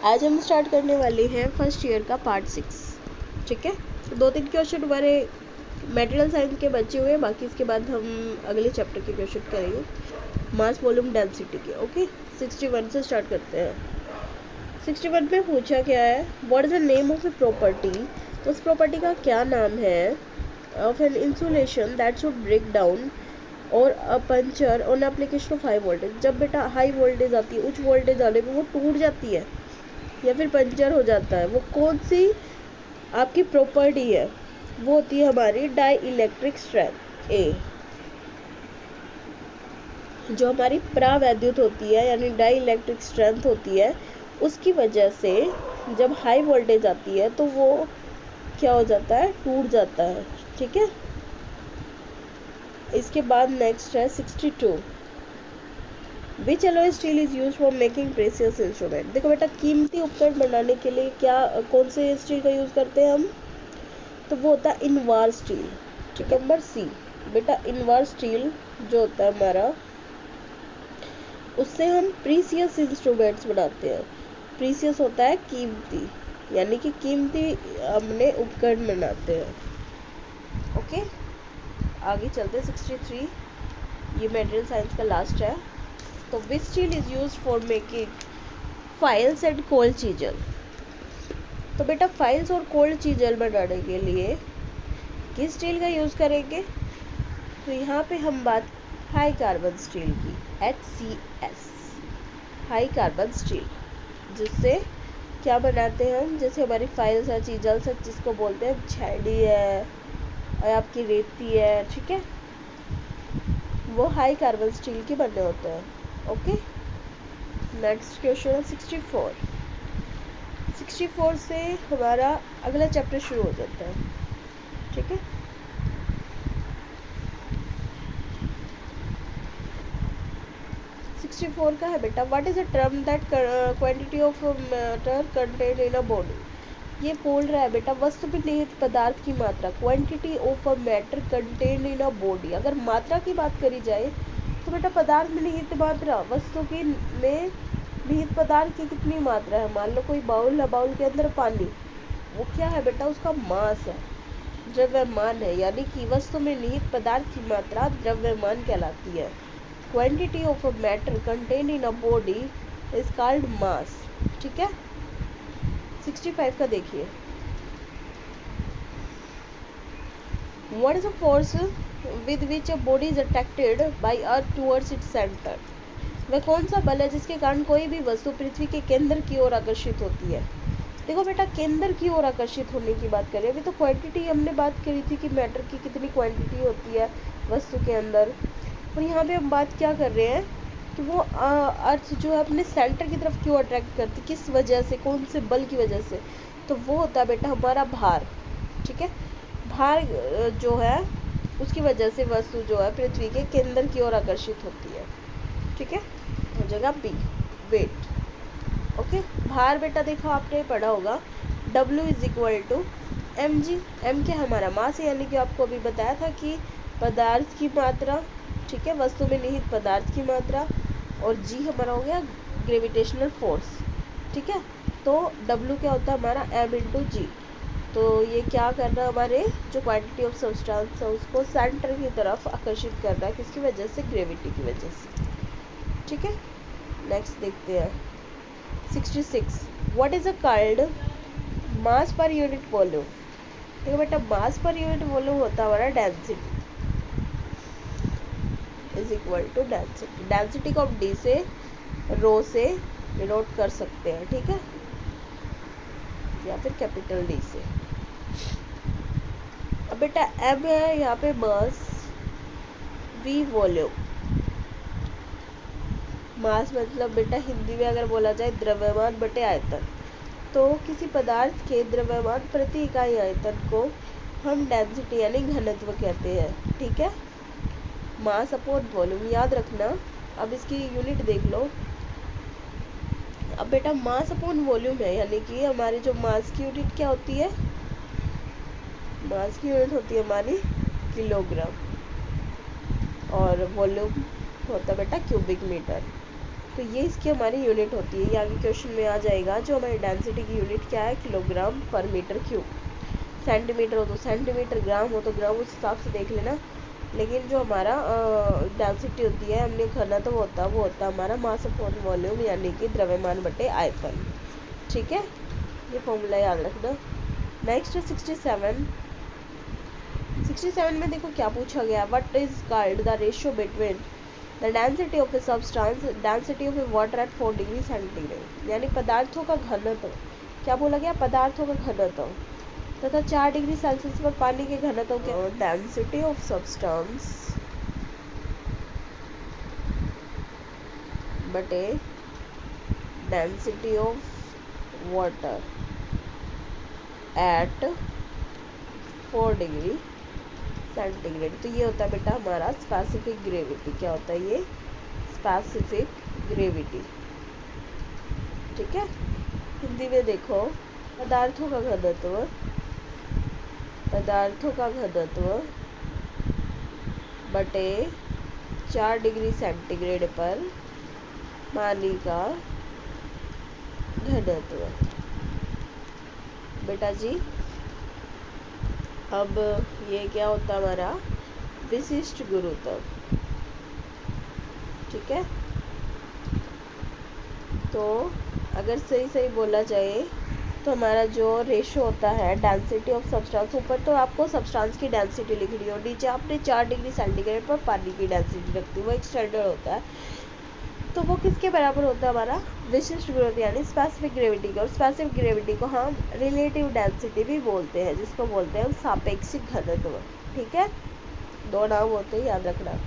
आज हम स्टार्ट करने वाले हैं फर्स्ट ईयर का पार्ट 6। ठीक है, तो 2-3 क्वेश्चन हमारे मटेरियल साइंस के बचे हुए हैं, बाकी इसके बाद हम अगले चैप्टर के क्वेश्चन करेंगे मास वॉल्यूम डेंसिटी के। ओके, 61 से स्टार्ट करते हैं। 61 में पूछा क्या है, what is the name of a property. तो उस प्रॉपर्टी का क्या नाम है of an insulation that should break down और a puncture on application of high voltage. जब बेटा हाई वोल्टेज आती है, उच्च वोल्टेज आने पे वो टूट जाती है या फिर पंचर हो जाता है, वो कौन सी आपकी प्रॉपर्टी है, वो होती है हमारी डाई इलेक्ट्रिक स्ट्रेंथ ए। जो हमारी परावैद्युत होती है यानी डाई इलेक्ट्रिक स्ट्रेंथ होती है, उसकी वजह से जब हाई वोल्टेज आती है तो वो क्या हो जाता है, टूट जाता है। ठीक है, इसके बाद नेक्स्ट है 62, which alloy steel is use for making precious instrument. देखो बेटा, कीमती उपकरण बनाने के लिए क्या कौन से स्टील का यूज करते हैं हम, तो वो होता है इनवार स्टील। ठीक है, नंबर सी बेटा, इनवार स्टील जो होता है हमारा, उससे हम प्रीसियस इंस्ट्रूमेंट्स बनाते हैं। प्रीसियस होता है कीमती, यानी कि कीमती हमने उपकरण बनाते हैं। ओके, आगे चलते 63, ये मटेरियल साइंस का लास्ट है। तो which steel is use for making files and cold chisel. तो बेटा फाइल्स और कोल्ड चीजल बनाने के लिए किस स्टील का यूज करेंगे, तो यहाँ पे हम बात हाई कार्बन स्टील की, HCS, हाई कार्बन स्टील, जिससे क्या बनाते हैं हम, जैसे हमारी फाइल्स है, चीजल्स है, जिसको बोलते हैं छेड़ी है और आपकी रेती है। ठीक है, वो हाई कार्बन स्टील के बने होते हैं। ओके, नेक्स्ट क्वेश्चन है 64। 64 से हमारा अगला चैप्टर शुरू हो जाता है। ठीक है, फोर का है बेटा, what is a term that quantity of matter contain in a body. ये बोल रहा है बेटा वस्तु में निहित पदार्थ की मात्रा, quantity of a matter contain in a body. अगर मात्रा की बात करी जाए तो बेटा पदार्थ में निहित मात्रा, वस्तु की में निहित पदार्थ की कितनी मात्रा है। मान लो कोई बाउल है, बाउल के अंदर पानी, वो क्या है बेटा, उसका मास है, द्रव्यमान है, यानी कि वस्तु में निहित पदार्थ की मात्रा द्रव्यमान कहलाती है। Quantity of a matter contain in a body is called मास। ठीक है, 65 का देखिए, what is a force with which a body is attracted by earth towards its centre. वह कौन सा बल है जिसके कारण कोई भी वस्तु पृथ्वी के केंद्र की ओर आकर्षित होती है। देखो बेटा, केंद्र की ओर आकर्षित होने की बात करें, अभी तो क्वांटिटी हमने बात करी थी कि मैटर की कितनी क्वांटिटी होती है वस्तु के अंदर, और यहाँ पे हम बात क्या कर रहे हैं कि वो अर्थ जो है अपने सेंटर की तरफ क्यों अट्रैक्ट करती, किस वजह से, कौन से बल की वजह से, तो वो होता है बेटा हमारा भार। ठीक है, भार जो है उसकी वजह से वस्तु जो है पृथ्वी के केंद्र की ओर आकर्षित होती है। ठीक है, हो जाएगा बी, वेट। ओके, भार बेटा देखो आपने पढ़ा होगा, W is equal to mg। m क्या हमारा मास है, यानी कि आपको अभी बताया था कि पदार्थ की मात्रा, ठीक है, वस्तु में निहित पदार्थ की मात्रा, और g हमारा हो गया ग्रेविटेशनल फोर्स। ठीक है, तो W क्या होता है हमारा m इंटू जी। तो ये क्या कर रहा है, हमारे जो क्वांटिटी ऑफ सब्सटेंस है उसको सेंटर की तरफ आकर्षित कर रहा है, किसकी वजह से, ग्रेविटी की वजह से। ठीक है, नेक्स्ट देखते हैं 66, what is a called mass per unit volume. देखो बेटा, मास पर यूनिट वॉल्यूम होता है हमारा density, is equal to density. Density को हम डी से, रो से डिनोट कर सकते हैं। ठीक है, या फिर कैपिटल डी से। अब बेटा एम है यहाँ पे मास, वी वॉल्यूम। मास मतलब बेटा हिंदी में अगर बोला जाए द्रव्यमान बटे आयतन, तो किसी पदार्थ के द्रव्यमान प्रति इकाई आयतन को हम डेंसिटी यानी घनत्व कहते हैं। ठीक है, मास अपॉन वॉल्यूम याद रखना। अब इसकी यूनिट देख लो। अब बेटा मास अपॉन वॉल्यूम है, यानी कि हमारी जो मास की यूनिट क्या होती है, मास की यूनिट होती है हमारी किलोग्राम, और वॉल्यूम होता है बेटा क्यूबिक मीटर। तो ये इसकी हमारी यूनिट होती है। ये आगे क्वेश्चन में आ जाएगा। जो हमारी डेंसिटी की यूनिट क्या है, किलोग्राम पर मीटर क्यूब। सेंटीमीटर हो तो सेंटीमीटर, ग्राम हो तो ग्राम, उस हिसाब से देख लेना। लेकिन जो हमारा डेंसिटी होती है, हमने घनत्व वो होता है हमारा मास अपॉन वॉल्यूम, यानी कि द्रव्यमान बटे आयतन। ठीक है, ये फॉर्मूला याद रखना। नेक्स्ट 67 में देखो क्या पूछा गया, what is called the ratio between the density of a substance density of A water at 4 degree centigrade. यानी पदार्थों का घनत्व, क्या बोला गया, पदार्थों का घनत्व तथा 4 डिग्री सेल्सियस पर पानी के घनत्व के डेंसिटी ऑफ सब्सटेंस बटे density of water at 4 degree centigrade. तो ये होता है बेटा हमारा स्पेसिफिक ग्रेविटी। क्या होता है ये, स्पेसिफिक ग्रेविटी। ठीक है, हिंदी में देखो, पदार्थों का घनत्व बटे 4 डिग्री सेंटीग्रेड पर पानी का घनत्व। बेटा जी अब ये क्या होता है हमारा विशिष्ट गुरुत्व। ठीक है, तो अगर सही बोला जाए तो हमारा जो रेशो होता है डेंसिटी ऑफ सब्सटेंस, ऊपर तो आपको सब्सटेंस की डेंसिटी लिखनी हो, नीचे आपने 4 डिग्री सेंटीग्रेड पर पानी की डेंसिटी रखती है, वो एक स्टैंडर्ड होता है। तो वो किसके बराबर होता है, हमारा विशिष्ट गुरुत्व यानी स्पेसिफिक ग्रेविटी का। और स्पेसिफिक ग्रेविटी को हम रिलेटिव डेंसिटी भी बोलते हैं, जिसको बोलते हैं सापेक्षिक घनत्व। ठीक है, दो नाम होते हैं, याद रखना।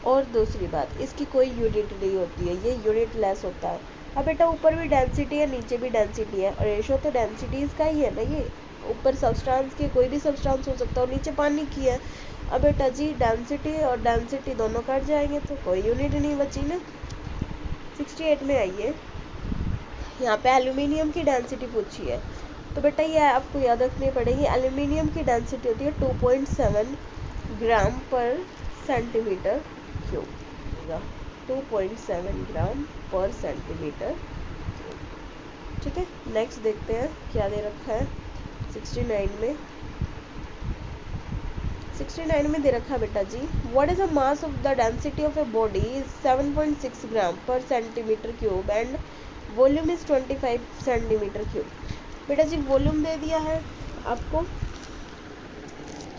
और दूसरी बात, इसकी कोई यूनिट नहीं होती है, ये यूनिट लेस होता है। अब बेटा ऊपर भी डेंसिटी है, नीचे भी डेंसिटी है, और रेशो तो डेंसिटीज का ही है ना। ये ऊपर सब्सटेंस के कोई भी सब्सटेंस हो सकता है और नीचे पानी की है। अब बेटा जी डेंसिटी और डेंसिटी दोनों कट जाएंगे तो कोई यूनिट नहीं बची ना। 68 में आइए, यहाँ पे एल्यूमिनियम की डेंसिटी पूछी है। तो बेटा ये आपको याद रखनी पड़ेगी। एल्यूमिनियम की डेंसिटी होती है 2.7 ग्राम पर सेंटीमीटर क्यूब। 2.7 ग्राम पर सेंटीमीटर। ठीक है, नेक्स्ट देखते हैं क्या दे रखा है 69 में दे रखा है बेटा जी, what is the mass of the density of a body is 7.6 gram per centimetre cube and volume is 25 centimetre cube. बेटा जी वॉल्यूम दे दिया है आपको,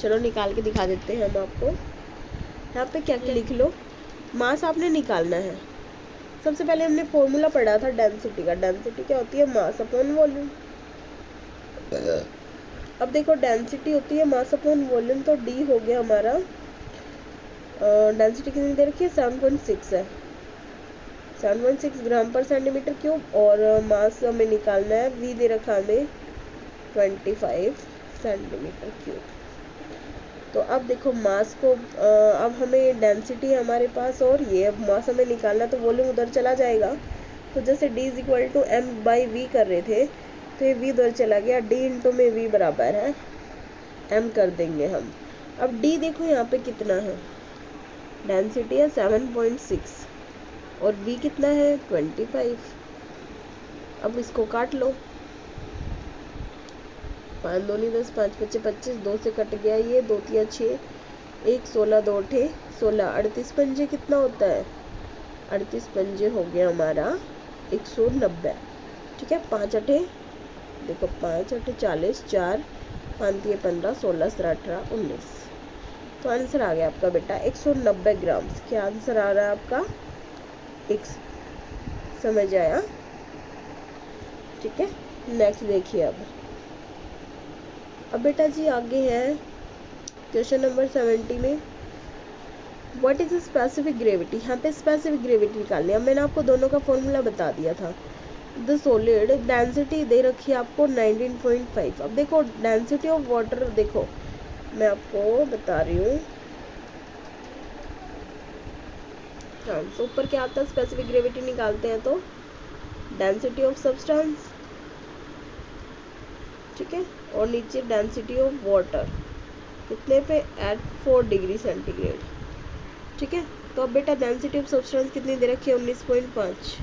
चलो निकाल के दिखा देते हैं हम आपको। यहाँ पे क्या क्या लिख लो, मास आपने निकालना है। सबसे पहले हमने फॉर्मूला पढ़ा था डेंसिटी का। डेंसिटी क्या होती है, मास अपॉन वॉल्यूम। अब देखो डेंसिटी होती है मास अपॉन वॉल्यूम, तो डी हो गया हमारा, डेंसिटी कितनी दे रखी है, 7.6 है, 7.6 ग्राम पर सेंटीमीटर क्यूब। और मास हमें निकालना है, वी दे रखा हमें 25 सेंटीमीटर क्यूब। तो अब देखो मास को अब हमें डेंसिटी है हमारे पास, और ये अब मास हमें निकालना, तो वॉल्यूम उधर चला जाएगा। तो जैसे D = m/v कर रहे थे, तो ये v उधर चला गया, d इंटू में v बराबर है m कर देंगे हम। अब d देखो यहाँ पे कितना है, डेंसिटी है 7.6 और v कितना है 25। अब इसको काट लो, 5 दूनी 10, 5 पच्चे 25, 2 से कट गया ये, 2 तिया 6, 1 16, 2 अठे 16, 38 पंजे कितना होता है, 38 पंजे हो गया हमारा 190। ठीक है, 5 अठे देखो, 5 अठे 40, 4 5 तिये 15, 16 17 18 19। तो आंसर आ गया आपका बेटा 190 ग्राम। क्या आंसर आ रहा है आपका, एक समझ आया। ठीक है, नेक्स्ट देखिए अब बेटा जी आगे है क्वेश्चन नंबर 70 में, व्हाट इज स्पेसिफिक ग्रेविटी। यहाँ पे स्पेसिफिक ग्रेविटी निकालनी है। मैंने आपको दोनों का फॉर्मूला बता दिया था। द सॉलिड डेंसिटी दे रखी है आपको 19.5। अब देखो डेंसिटी ऑफ वाटर, देखो मैं आपको बता रही हूँ। हाँ, तो ऊपर क्या आता है, स्पेसिफिक ग्रेविटी निकालते हैं तो डेंसिटी ऑफ सब्सटेंस, ठीक है, और नीचे डेंसिटी ऑफ वाटर कितने पे, एट 4 डिग्री सेंटीग्रेड। ठीक है, तो अब बेटा डेंसिटी ऑफ सब्सटेंस कितनी दे रखी है, 19.5।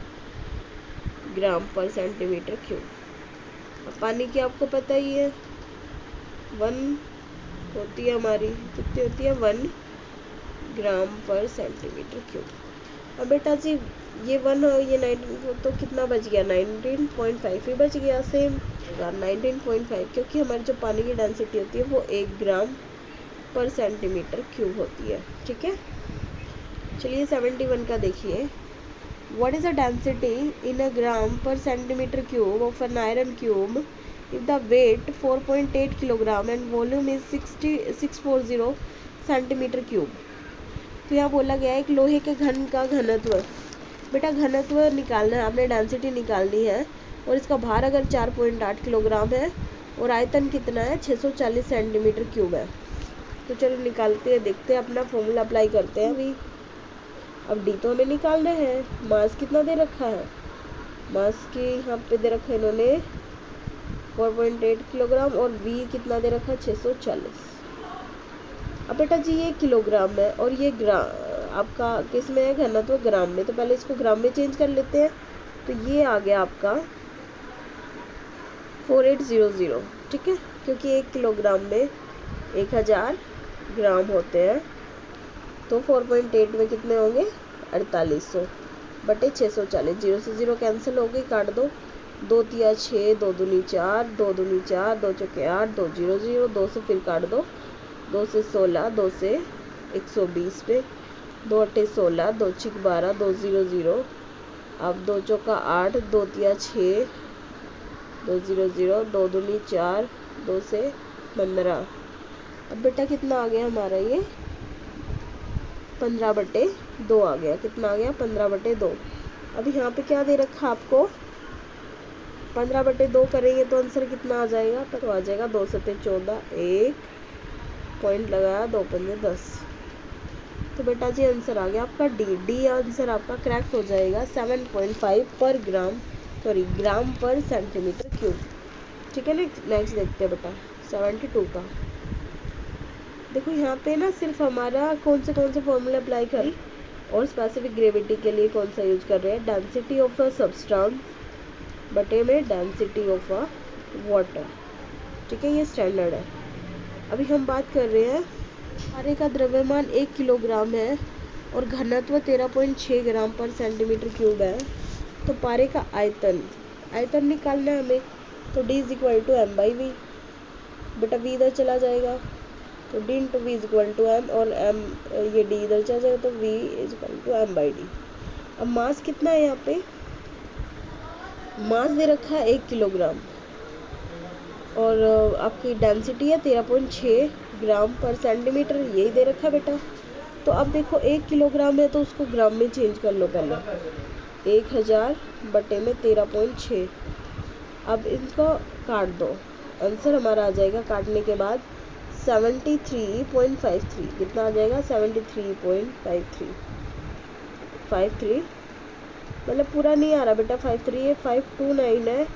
ग्राम पर सेंटीमीटर क्यूब। अब पानी की आपको पता ही है 1 होती है हमारी, कितनी होती है 1 ग्राम पर सेंटीमीटर क्यूब। अब बेटा जी ये 1 और ये 19 तो कितना बच गया 19.5 ही बच गया, सेम 19.5, क्योंकि हमारी जो पानी की डेंसिटी होती है वो 1 ग्राम पर सेंटीमीटर क्यूब होती है। ठीक है, चलिए 71 का देखिए। What is the density in a gram per centimetre cube of an iron cube if the weight 4.8 kilogram and volume is 640 centimetre cube. तो यहाँ बोला गया है एक लोहे के घन का घनत्व। बेटा घनत्व निकालना है, आपने डेंसिटी निकालनी है, और इसका भार अगर 4.8 किलोग्राम है और आयतन कितना है 640 सेंटीमीटर क्यूब है। तो चलो निकालते हैं, देखते हैं, अपना फॉर्मूला अप्लाई करते हैं अभी। अब डी तो हमें निकालना है। मास कितना दे रखा है, मास की यहाँ पे दे रखा है इन्होंने 4.8 किलोग्राम, और वी कितना दे रखा है 640। अब बेटा जी ये किलोग्राम है और ये आपका किस में है, घनत्व ग्राम में, तो पहले इसको ग्राम में चेंज कर लेते हैं। तो ये आ गया आपका 4800। ठीक है, क्योंकि 1 किलोग्राम में 1000 ग्राम होते हैं, तो 4.8 में कितने होंगे 4800 बटे 640। 0 से 0 कैंसिल हो गई, काट दो। 2 तिया 6, 2 दूनी 4, 2 दूनी 4, 2 चौके 8, 2 0 0, 2 से फिर काट दो। 2 से 16, 2 से 120 पे, 2 अट्ठे 16, 2 छिक 12, 2 0 0। अब 2 चौका 8, 2 तिया 6, 2 0 0, 2 दूनी 4, 2 से 15। अब बेटा कितना आ गया हमारा ये 15/2 आ गया। कितना आ गया 15/2। अब यहाँ पे क्या दे रखा आपको, 15/2 करेंगे तो आंसर कितना आ जाएगा, तो आ जाएगा 2 से 14, 1 पॉइंट लगाया, 2 पंजे 10। तो बेटा जी आंसर आ गया आपका डी आंसर आपका करेक्ट हो जाएगा 7.5 पर ग्राम पर सेंटीमीटर क्यूब। ठीक है, नेक्स्ट देखते हैं बेटा 72 का। देखो यहाँ पे ना सिर्फ हमारा कौन से फॉर्मूले अप्लाई करें और स्पेसिफिक ग्रेविटी के लिए कौन सा यूज कर रहे हैं, डेंसिटी ऑफ अ सब्सटेंस बटे में डेंसिटी ऑफ अ वाटर। ठीक है, ये स्टैंडर्ड है। अभी हम बात कर रहे हैं पारे का द्रव्यमान 1 किलोग्राम है और घनत्व 13.6 ग्राम पर सेंटीमीटर क्यूब है। तो पारे का आयतन निकालना है हमें, तो D = m/v। बेटा v इधर चला जाएगा तो D × v = m, और m ये D इधर चला जाएगा तो v = m/d। अब मास कितना है, यहाँ पे मास दे रखा है 1 किलोग्राम और आपकी डेंसिटी है 13.6 ग्राम पर सेंटीमीटर, यही दे रखा है बेटा। तो अब देखो 1 किलोग्राम है तो उसको ग्राम में चेंज कर लो पहले, 1000 बटे में 13.6। अब इनको काट दो, आंसर हमारा आ जाएगा काटने के बाद 73.53। कितना आ जाएगा 73.53, मतलब पूरा नहीं आ रहा बेटा, 53 है, 529 है,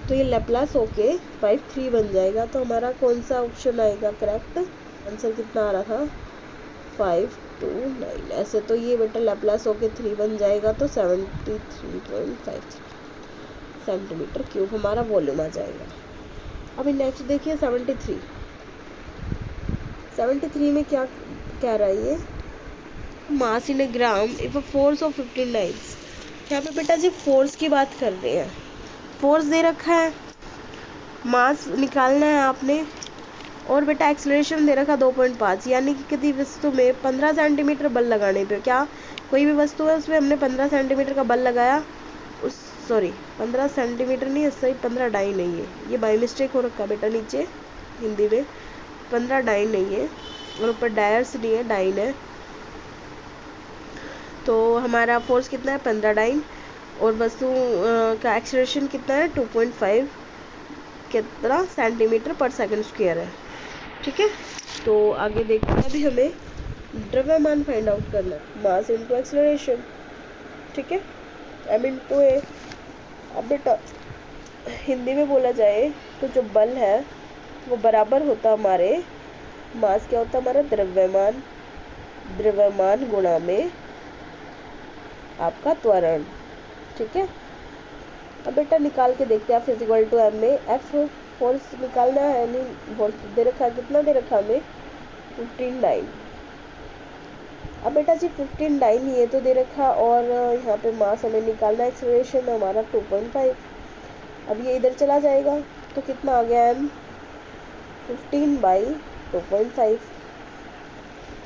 तो ये लैप्लास होके 53 बन जाएगा। तो हमारा कौन सा ऑप्शन आएगा करेक्ट, आंसर कितना आ रहा था 529। ऐसे तो ये बेटा लैप्लास होके 3 बन जाएगा, तो 73.53 सेंटीमीटर क्यूब हमारा वॉल्यूम आ जाएगा। अभी नेक्स्ट देखिए 73 में क्या कह रहा है ये, mass in gram if a force of 15 N। यहाँ पे बेटा जी फोर्स की बात कर रहे हैं, फोर्स दे रखा है, मास निकालना है आपने, और बेटा एक्सेलरेशन दे रखा 2.5, यानी कि किसी वस्तु में 15 सेंटीमीटर बल लगाने पे, क्या कोई भी वस्तु है उसमें हमने 15 सेंटीमीटर का बल लगाया, 15 सेंटीमीटर नहीं है, सही 15 डाई नहीं है, ये बाई मिस्टेक हो रखा बेटा नीचे हिंदी में, 15 डाइन नहीं है, और ऊपर डायर्स नहीं है, डाइन है। तो हमारा फोर्स कितना है 15 डाइन, और वस्तु का एक्सेलरेशन कितना है 2.5 कितना सेंटीमीटर पर सेकंड स्क्वायर है। ठीक है, तो आगे देखते हैं, अभी हमें द्रव्यमान फाइंड आउट करना है, मास इनटू एक्सेलरेशन। ठीक है, m इनटू ए। अब बेटा हिंदी में बोला जाए तो जो बल है वो बराबर होता हमारे मास, क्या होता है हमारा द्रव्यमान गुणा में आपका त्वरण। ठीक है, अब बेटा निकाल के देखते हैं, F इक्वल टू एम में एफ फोर्स निकालना है, नहीं फोर्स दे रखा है, कितना दे रखा हमें 15 डाइन। अब बेटा जी 15 डाइन ये तो दे रखा, और यहाँ पे मास हमें निकालना है, एक्सेलरेशन हमारा 2.5। अब ये इधर चला जाएगा तो कितना आ गया एम 15/2.5।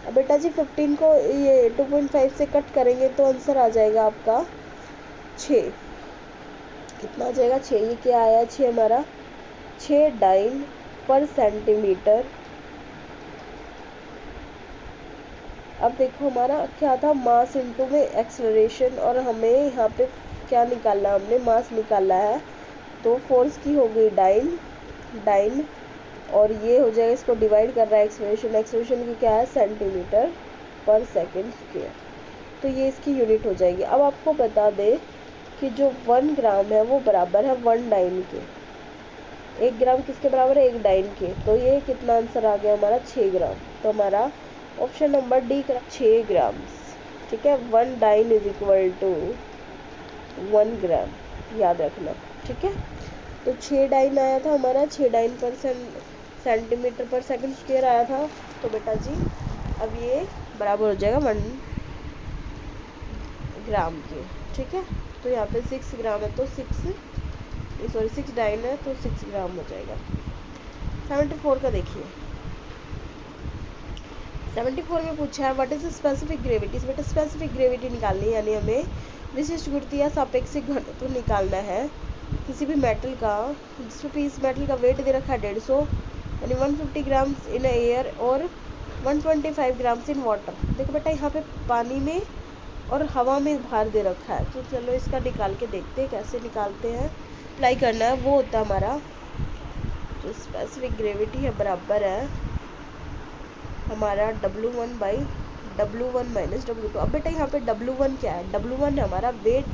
अब बेटा जी 15 को ये 2.5 से कट करेंगे तो आंसर आ जाएगा आपका 6। कितना आ जाएगा 6, ये क्या आया 6 हमारा 6 डाइन पर सेंटीमीटर। अब देखो हमारा क्या था, मास इनटू में एक्सेलरेशन, और हमें यहाँ पे क्या निकालना, हमने मास निकाला है, तो फोर्स की हो गई डाइन डाइन, और ये हो जाएगा, इसको डिवाइड कर रहा है एक्सेलरेशन, एक्सेलरेशन की क्या है सेंटीमीटर पर सेकंड स्क्वायर, तो ये इसकी यूनिट हो जाएगी। अब आपको बता दे कि जो 1 ग्राम है वो बराबर है 1 डाइन के। 1 ग्राम किसके बराबर है, 1 डाइन के, तो ये कितना आंसर आ गया हमारा 6 ग्राम। तो हमारा ऑप्शन नंबर डी 6 ग्राम। ठीक है, 1 डाइन इज इक्वल टू 1 ग्राम, याद रखना। ठीक है, तो 6 डाइन आया था हमारा, 6 डाइन पर सेंटीमीटर पर सेकंड स्क्वायर आया था। तो बेटा जी अब ये बराबर हो जाएगा 1 ग्राम के। ठीक है, तो यहाँ पे 6 ग्राम है तो 6 डाइन है तो 6 ग्राम हो जाएगा। 74 का देखिए, 74 में पूछा है व्हाट इज स्पेसिफिक ग्रेविटी। बेटा स्पेसिफिक ग्रेविटी निकालनी है, यानी हमें विशिष्ट गुरुत्व या सापेक्षिक घनत्व निकालना है किसी भी मेटल का, जिसमें इस मेटल का वेट दे रखा है 150, यानी 150 ग्राम्स इन एयर और 125 ग्राम्स इन वाटर। देखो बेटा यहाँ पे पानी में और हवा में भार दे रखा है, तो चलो इसका निकाल के देखते हैं कैसे निकालते हैं। अप्लाई करना है, वो होता है हमारा जो स्पेसिफिक ग्रेविटी है बराबर है हमारा W1/W1 माइनस W2। अब बेटा यहाँ पे W1 क्या है, W1 है हमारा वेट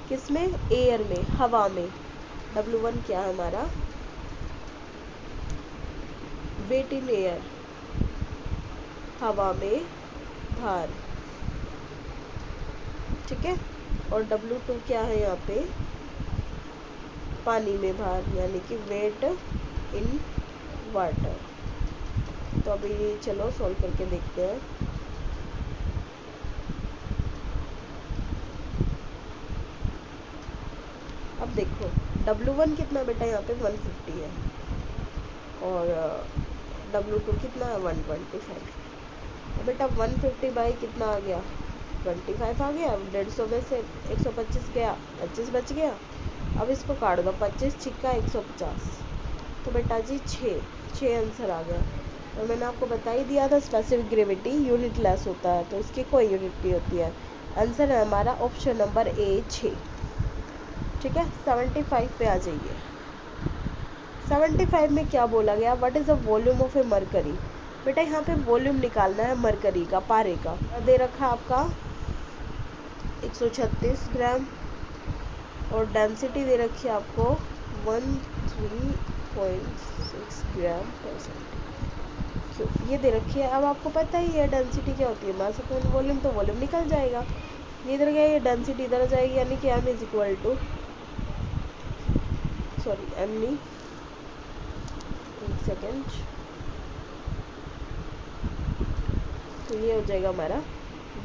किसमें, एयर में, हवा में। W1 क्या है हमारा, वेट इन एयर, हवा में भार। ठीक है, और W2 क्या है यहाँ पे, पानी में भार, यानी कि वेट इन वाटर। तो अभी चलो सॉल्व करके देखते हैं। अब देखो W1 कितना बेटा यहाँ पे 150 है, और W2 कितना है 125। बेटा 150 बाई कितना आ गया 25 आ गया, 150 में से 125 गया, 25 बच गया। अब इसको काट दो, 25 छिक्का 150, तो बेटा जी 6 आंसर आ गया। और मैंने आपको बता ही दिया था स्पेसिफिक ग्रेविटी यूनिट लेस होता है, तो इसकी कोई यूनिट नहीं होती है। आंसर है हमारा ऑप्शन नंबर ए 6। ठीक है, 75 पे आ जाइए। 75 में क्या बोला गया, what is the volume of A mercury. बेटा यहाँ पे वॉल्यूम निकालना है मरकरी का, पारे का। दे रखा आपका 136 ग्राम, और डेंसिटी दे रखी है आपको 13.6 ग्राम पर सेंटीमीटर। ये दे रखी है। अब आपको पता ही है डेंसिटी क्या होती है, मास अपॉन वॉल्यूम, तो वॉल्यूम निकल जाएगा। ये इधर गया, ये डेंसिटी इधर आ जाएगी, यानी कि M is equal to M नहीं, एक सेकेंड, तो ये हो जाएगा हमारा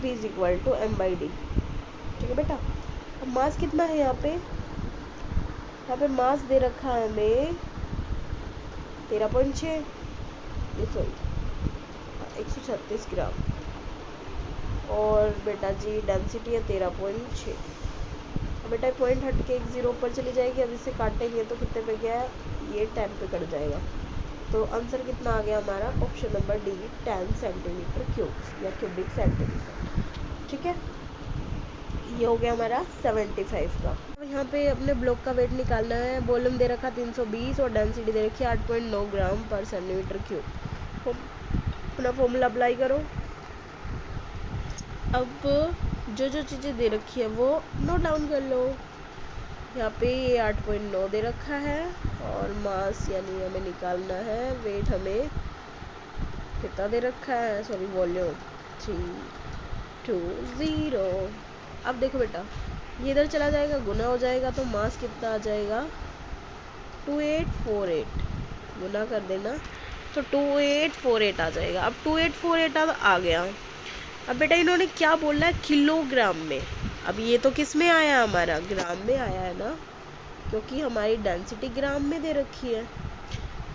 V is equal to M/D। ठीक है बेटा, अब मास कितना है यहाँ पे मास दे रखा है हमें 13.6 सॉरी 136 ग्राम, और बेटा जी डेंसिटी है 13.6। अब बेटा पॉइंट हट के एक 0 ऊपर चली जाएगी, अब इसे काटेंगे तो कितने पे गया है, ये 10 पे कट जाएगा। तो आंसर कितना आ गया हमारा, option number D 10 centimetre cube या क्यूबिक सेंटीमीटर। ठीक है, ये हो गया हमारा 75 का। अब यहाँ पे अपने ब्लॉक का वेट निकालना है, वॉल्यूम दे रखा 320 और डेंसिटी दे रखी है 8.9 ग्राम पर सेंटीमीटर क्यूब। अपना फॉर्मूला अप्लाई करो। अब जो चीज़ें दे रखी है वो नोट डाउन कर लो। यहाँ पे 8.9 दे रखा है, और मास यानी हमें निकालना है, वेट हमें कितना दे रखा है, सॉरी वॉल्यूम 320। अब देखो बेटा ये इधर चला जाएगा, गुना हो जाएगा, तो मास कितना आ जाएगा 2848, गुना कर देना तो 2848 आ जाएगा। अब 2848 आ गया। अब बेटा इन्होंने क्या बोला है, किलोग्राम में। अब ये तो किस में आया, हमारा ग्राम में आया है ना, क्योंकि हमारी डेंसिटी ग्राम में दे रखी है।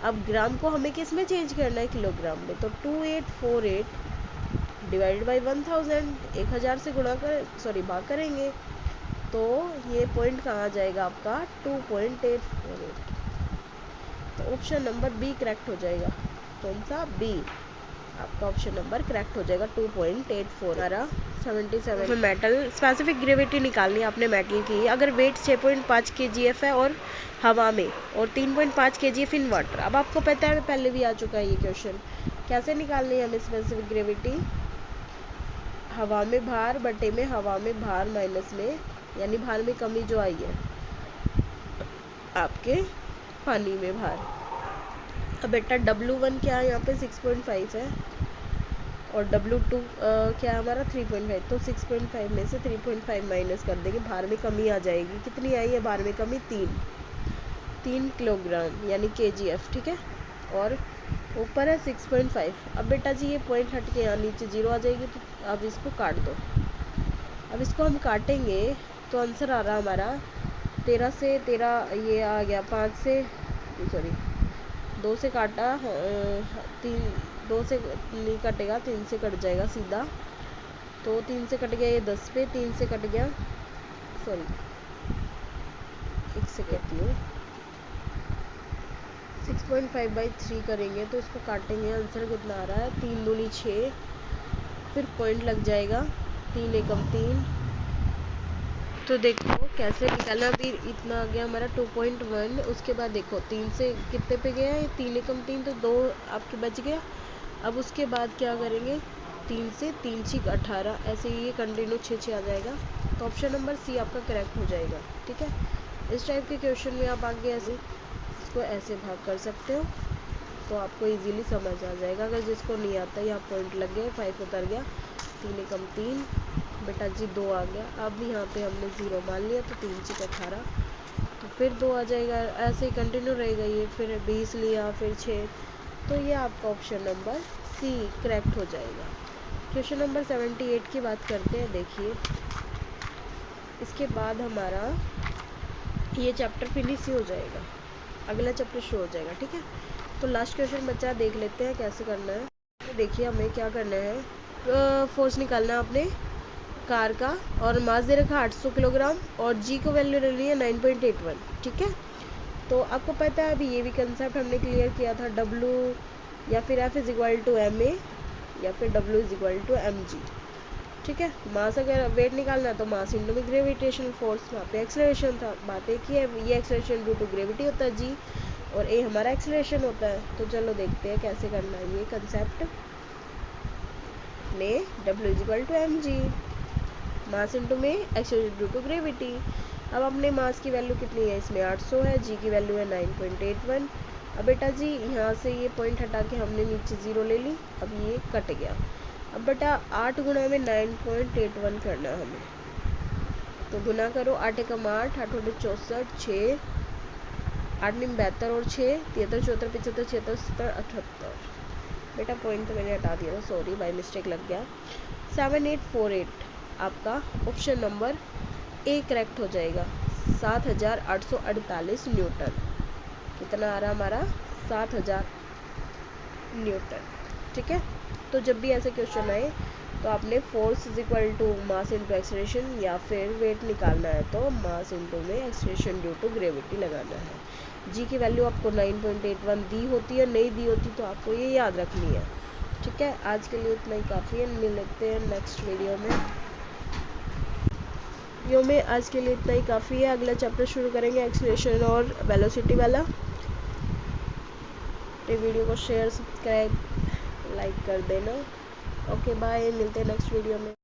अब ग्राम को हमें किस में चेंज करना है, किलोग्राम में। तो 2848 डिवाइडेड बाई 1000, 1000 से गुणा कर भाग करेंगे, तो ये पॉइंट कहाँ आ जाएगा आपका 2.848। तो ऑप्शन नंबर बी करेक्ट हो जाएगा। कौन सा, बी, आपका ऑप्शन नंबर करेक्ट हो जाएगा 2.84। हमारा 77 मेटल स्पेसिफिक ग्रेविटी निकालनी है आपने मेटल की। अगर वेट 6.5 kgf है और हवा में, और 3.5 kgf इन वाटर। अब आपको पता है पहले भी आ चुका है ये क्वेश्चन। कैसे निकालनी है हमें स्पेसिफिक ग्रेविटी, हवा में भार बटे में हवा में भार माइनस में, यानी भार में कमी जो आई है आपके पानी में भार। अब बेटा W1 क्या है यहाँ पे 6.5 है, और W2 क्या है हमारा 3.5। तो 6.5 में से 3.5 माइनस कर देंगे, भार में कमी आ जाएगी। कितनी आई है भार में कमी, 3 किलोग्राम यानी kgf, ठीक है। और ऊपर है 6.5। अब बेटा जी ये पॉइंट हट के यहाँ नीचे 0 आ जाएगी, तो अब इसको काट दो। अब इसको हम काटेंगे तो आंसर आ रहा हमारा 13 से 13, ये आ गया 5 से, सॉरी 2 से काटा, 2 से नहीं कटेगा, 3 से कट जाएगा सीधा। तो 3 से कट गया ये 10 पे, 3 से कट गया, सॉरी 1 से कहती हूँ, 6.5/3 करेंगे तो इसको काटेंगे, आंसर कितना आ रहा है 3 दूनी 6, फिर पॉइंट लग जाएगा 3 एकम 3। तो देखो कैसे निकालना, अभी इतना आ गया हमारा 2.1। उसके बाद देखो 3 से कितने पे गया, ये 3 एकम 3, तो 2 आपके बच गया। अब उसके बाद क्या करेंगे, 3 से 3 6 18, ऐसे ही ये कंटिन्यू 6 आ जाएगा। तो ऑप्शन नंबर सी आपका करेक्ट हो जाएगा, ठीक है। इस टाइप के क्वेश्चन में आप आगे ऐसे इसको ऐसे भाग कर सकते हो, तो आपको इजीली समझ आ जाएगा। अगर जिसको नहीं आता, यहाँ पॉइंट लग गए, 5 उतर गया, 3 एकम 3, बेटा जी 2 आ गया। अब यहाँ पे हमने 0 मान लिया, तो 3 6 18, तो फिर 2 आ जाएगा, ऐसे ही कंटिन्यू रहेगा ये। फिर 20 लिया, फिर 6, तो ये आपका ऑप्शन नंबर सी करेक्ट हो जाएगा। क्वेश्चन नंबर 78 की बात करते हैं। देखिए इसके बाद हमारा ये चैप्टर फिनिश ही हो जाएगा, अगला चैप्टर शुरू हो जाएगा, ठीक है। तो लास्ट क्वेश्चन बच्चा देख लेते हैं कैसे करना है। तो देखिए हमें क्या करना है, फोर्स निकालना है अपने कार का, और मास दे रखा 800 किलोग्राम, और जी को वैल्यू ले ली है 9.81, ठीक है। तो आपको पता है अभी ये भी कंसेप्ट हमने क्लियर किया था, W या फिर F is equal to ma, या फिर W is equal to mg, ठीक है। मास अगर वेट निकालना है तो मास इंटू में ग्रेविटेशनल फोर्स, वहाँ पे एक्सेलरेशन था, बात एक ही है, ये एक्सेलरेशन ड्यू टू ग्रेविटी होता है जी, और ए हमारा एक्सेलरेशन होता है। तो चलो देखते हैं कैसे करना है ये कंसेप्ट। ने W is equal to mg, mass into में एक्सेलरेशन ड्यू टू ग्रेविटी। अब अपने मास की वैल्यू कितनी है, इसमें 800 है, जी की वैल्यू है 9.81। अब बेटा जी यहाँ से ये पॉइंट हटा के हमने नीचे 0 ले ली, अब ये कट गया। अब बेटा 8 गुना में 9.81 करना है हमें, तो गुना करो, 8 एकम 8, 8 8 64, 6 8 9 72 और 6 73 74 75 76 77 78। बेटा पॉइंट तो मैंने हटा दिया था, सॉरी बाय मिस्टेक लग गया। 7848 आपका ऑप्शन नंबर ए करेक्ट हो जाएगा। 7848 न्यूटन, कितना आ रहा हमारा 7000 न्यूटन, ठीक है। तो जब भी ऐसे क्वेश्चन आए तो आपने force is equal to mass into acceleration, या फिर वेट निकालना है तो मास इंटू में एक्सेलरेशन ड्यू टू ग्रेविटी लगाना है। जी की वैल्यू आपको 9.81 दी होती है, नहीं दी होती तो आपको ये याद रखनी है, ठीक है। आज के लिए इतना ही काफ़ी है, मिलते हैं नेक्स्ट वीडियो में। आज के लिए इतना ही काफ़ी है, अगला चैप्टर शुरू करेंगे एक्सेलरेशन और वेलोसिटी वाला। तो वीडियो को शेयर सब्सक्राइब लाइक कर देना। ओके बाय, मिलते हैं नेक्स्ट वीडियो में।